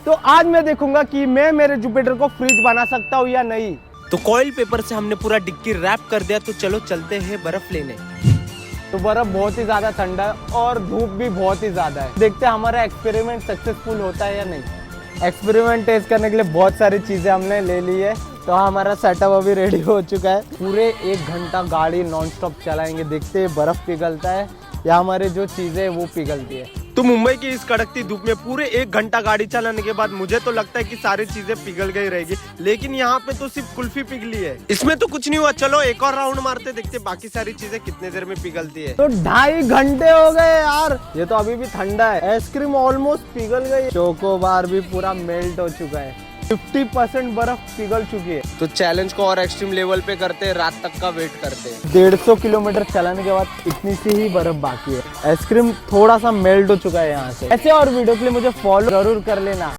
तो आज मैं देखूंगा कि मैं मेरे जुपिटर को फ्रिज बना सकता हूँ या नहीं। तो कॉइल पेपर से हमने पूरा डिक्की रैप कर दिया, तो चलो चलते हैं बर्फ लेने। तो बर्फ बहुत ही ज्यादा ठंडा है और धूप भी बहुत ही ज्यादा है। देखते हैं हमारा एक्सपेरिमेंट सक्सेसफुल होता है या नहीं। एक्सपेरिमेंट टेस्ट करने के लिए बहुत सारी चीजें हमने ले ली है। तो हमारा सेटअप अभी रेडी हो चुका है। पूरे 1 घंटा गाड़ी नॉन स्टॉप चलाएंगे, देखते हैं बर्फ पिघलता है या हमारे जो चीजें वो पिघलती है। तो मुंबई की इस कड़कती धूप में पूरे 1 घंटा गाड़ी चलाने के बाद मुझे तो लगता है कि सारी चीजें पिघल गई रहेगी, लेकिन यहाँ पे तो सिर्फ कुल्फी पिघली है। इसमें तो कुछ नहीं हुआ। चलो एक और राउंड मारते, देखते बाकी सारी चीजें कितने देर में पिघलती है। तो 2.5 घंटे हो गए यार, ये तो अभी भी ठंडा है। आइसक्रीम ऑलमोस्ट पिघल गई, चोकोबार भी पूरा मेल्ट हो चुका है। 50% बर्फ पिघल चुकी है। तो चैलेंज को और एक्सट्रीम लेवल पे करते हैं, रात तक का वेट करते हैं। 150 किलोमीटर चलाने के बाद इतनी सी ही बर्फ बाकी है। आइसक्रीम थोड़ा सा मेल्ट हो चुका है यहाँ से। ऐसे और वीडियो के लिए मुझे फॉलो जरूर कर लेना।